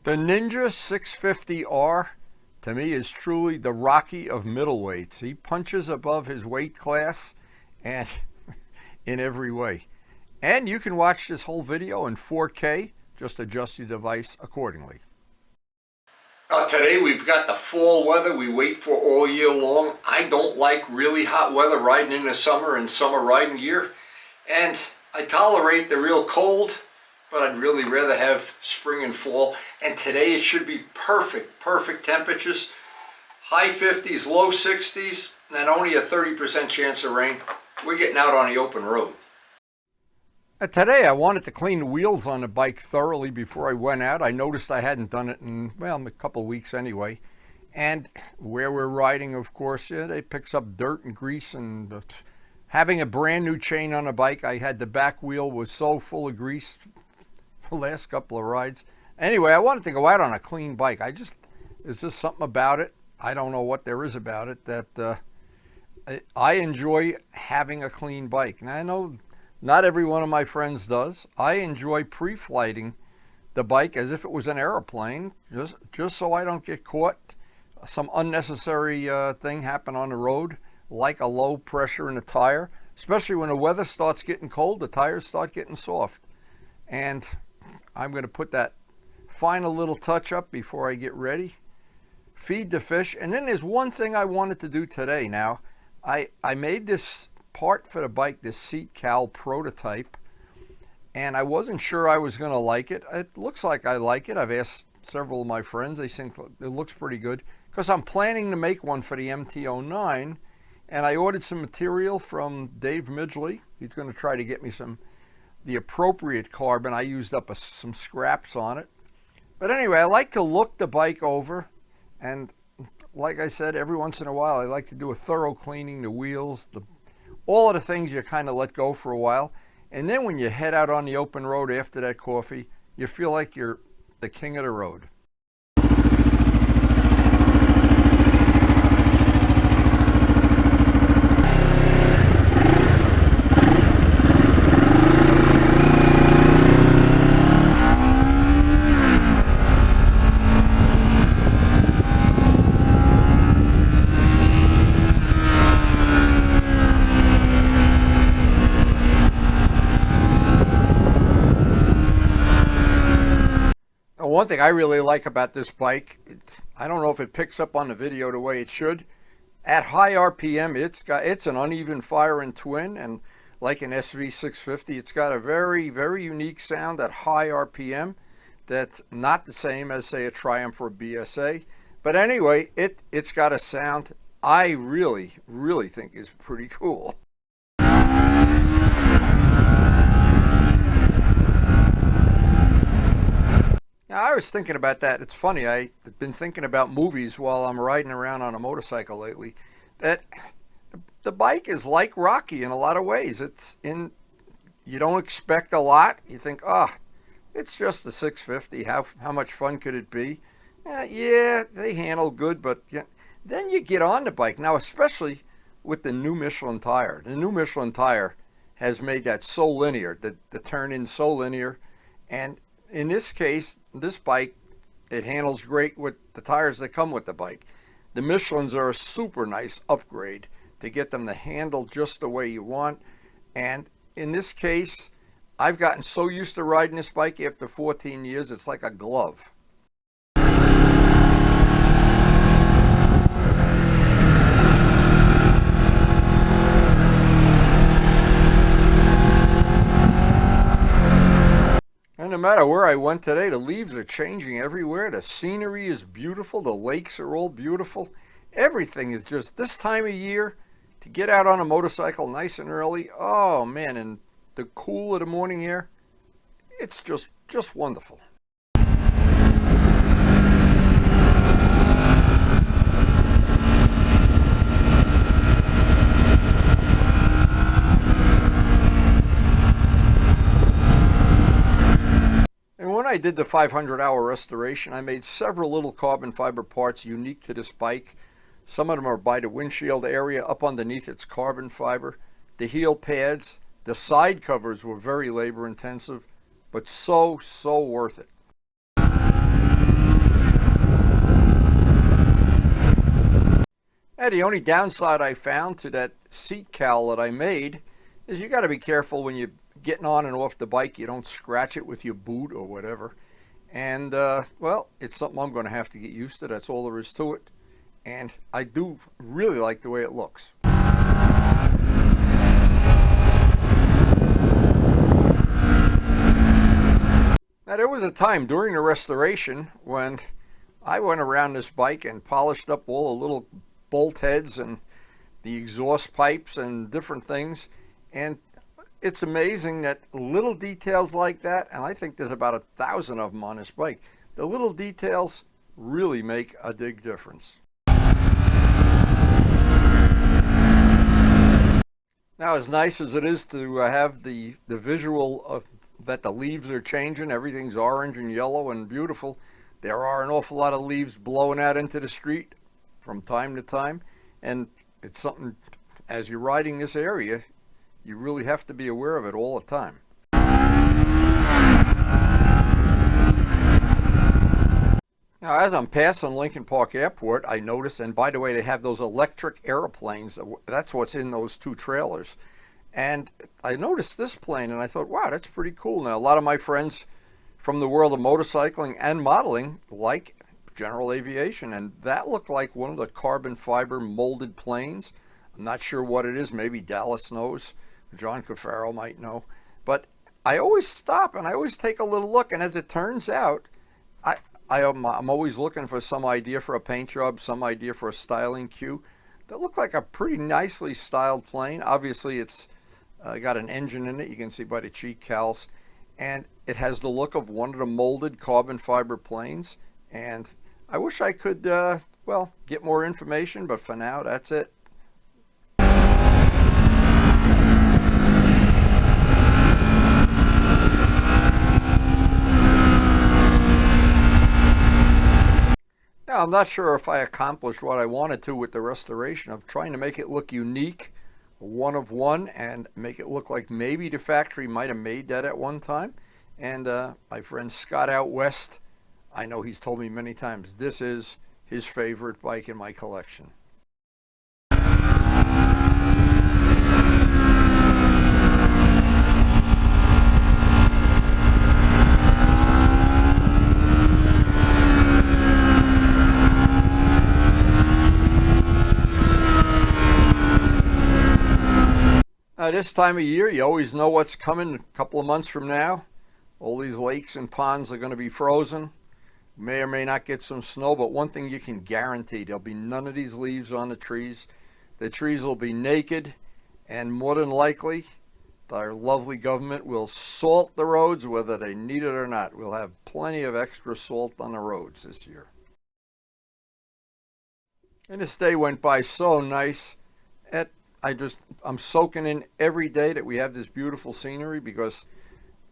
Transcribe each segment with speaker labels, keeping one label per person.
Speaker 1: The Ninja 650R, to me, is truly the Rocky of middleweights. He punches above his weight class and in every way. And you can watch this whole video in 4K. Just adjust your device accordingly. Today we've got the fall weather we wait for all year long. I don't like really hot weather riding in the summer and summer riding gear. And I tolerate the real cold, but I'd really rather have spring and fall. And today it should be perfect temperatures. High 50s, low 60s, and only a 30% chance of rain. We're getting out on the open road. Today I wanted to clean the wheels on the bike thoroughly before I went out. I noticed I hadn't done it in, well, a couple of weeks anyway. And where we're riding, of course, it picks up dirt and grease. And having a brand new chain on a bike, I had the back wheel was so full of grease the last couple of rides. Anyway, I wanted to go out on a clean bike. There's just something about it. I don't know what there is about it that I enjoy having a clean bike. And I know not every one of my friends does. I enjoy pre-flighting the bike as if it was an airplane, just so I don't get caught some unnecessary thing happen on the road, like a low pressure in the tire. Especially when the weather starts getting cold, the tires start getting soft. And I'm going to put that final little touch up before I get ready. Feed the fish. And then there's one thing I wanted to do today. Now, I made this part for the bike, this seat cowl prototype, and I wasn't sure I was going to like it. It looks like I like it. I've asked several of my friends. They think it looks pretty good because I'm planning to make one for the MT-09, and I ordered some material from Dave Midgley. He's going to try to get me the appropriate carbon. I used up some scraps on it. But anyway, I like to look the bike over, and like I said, every once in a while I like to do a thorough cleaning, the wheels, all of the things you kind of let go for a while. And then when you head out on the open road after that coffee, you feel like you're the king of the road. One thing I really like about this bike, I don't know if it picks up on the video the way it should. At high RPM, it's an uneven firing twin, and like an SV650, it's got a very unique sound at high RPM that's not the same as, say, a Triumph or BSA. But anyway, it's got a sound I really think is pretty cool. Now, I was thinking about that. It's funny, I've been thinking about movies while I'm riding around on a motorcycle lately, that the bike is like Rocky in a lot of ways. You don't expect a lot. You think, it's just the 650. How much fun could it be? Yeah, they handle good, but then you get on the bike. Now, especially with the new Michelin tire. The new Michelin tire has made that so linear, the turn-in so linear. And in this case, this bike, it handles great with the tires that come with the bike. The Michelins are a super nice upgrade to get them to handle just the way you want. And in this case, I've gotten so used to riding this bike after 14 years, it's like a glove. And no matter where I went today, the leaves are changing everywhere. The scenery is beautiful. The lakes are all beautiful. Everything is just this time of year to get out on a motorcycle nice and early. Oh man, and the cool of the morning air, it's just wonderful. When I did the 500-hour restoration, I made several little carbon fiber parts unique to this bike. Some of them are by the windshield area, up underneath its carbon fiber. The heel pads, the side covers were very labor intensive, but so worth it. And the only downside I found to that seat cowl that I made is you got to be careful when you're getting on and off the bike. You don't scratch it with your boot or whatever. And, well, it's something I'm going to have to get used to. That's all there is to it. And I do really like the way it looks. Now, there was a time during the restoration when I went around this bike and polished up all the little bolt heads and the exhaust pipes and different things. And it's amazing that little details like that, and I think there's about 1,000 of them on this bike, the little details really make a big difference. Now, as nice as it is to have the visual of that the leaves are changing, everything's orange and yellow and beautiful, there are an awful lot of leaves blowing out into the street from time to time, and it's something, as you're riding this area, you really have to be aware of it all the time. Now, as I'm passing Lincoln Park Airport, I noticed, and by the way, they have those electric airplanes. That's what's in those two trailers. And I noticed this plane, and I thought, wow, that's pretty cool. Now, a lot of my friends from the world of motorcycling and modeling like general aviation, and that looked like one of the carbon fiber molded planes. I'm not sure what it is. Maybe Dallas knows. John Cafaro might know. But I always stop and I always take a little look, and as it turns out, I'm always looking for some idea for a paint job, some idea for a styling cue. That looked like a pretty nicely styled plane. Obviously, it's got an engine in it. You can see by the cheek cowls. And it has the look of one of the molded carbon fiber planes. And I wish I could, well, get more information, but for now, that's it. Now, I'm not sure if I accomplished what I wanted to with the restoration of trying to make it look unique, one of one, and make it look like maybe the factory might have made that at one time. And my friend Scott out west, I know he's told me many times, this is his favorite bike in my collection. This time of year, you always know what's coming a couple of months from now. All these lakes and ponds are going to be frozen. May or may not get some snow, but one thing you can guarantee, there'll be none of these leaves on the trees. The trees will be naked, and more than likely, our lovely government will salt the roads whether they need it or not. We'll have plenty of extra salt on the roads this year. And this day went by so nice. I'm soaking in every day that we have this beautiful scenery, because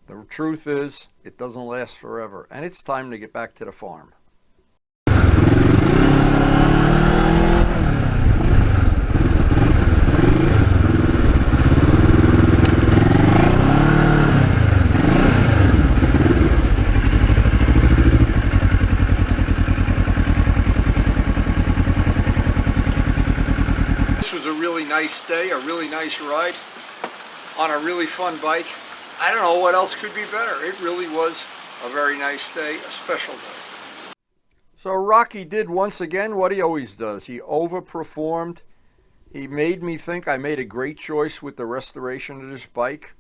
Speaker 1: the truth is it doesn't last forever, and it's time to get back to the farm. Nice day, a really nice ride on a really fun bike. I don't know what else could be better. It really was a very nice day, a special day. So Rocky did once again what he always does. He overperformed. He made me think I made a great choice with the restoration of this bike.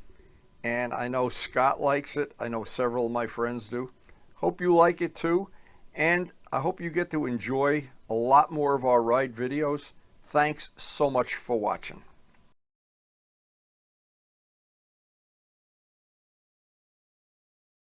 Speaker 1: And I know Scott likes it. I know several of my friends do. Hope you like it too. And I hope you get to enjoy a lot more of our ride videos. Thanks so much for watching.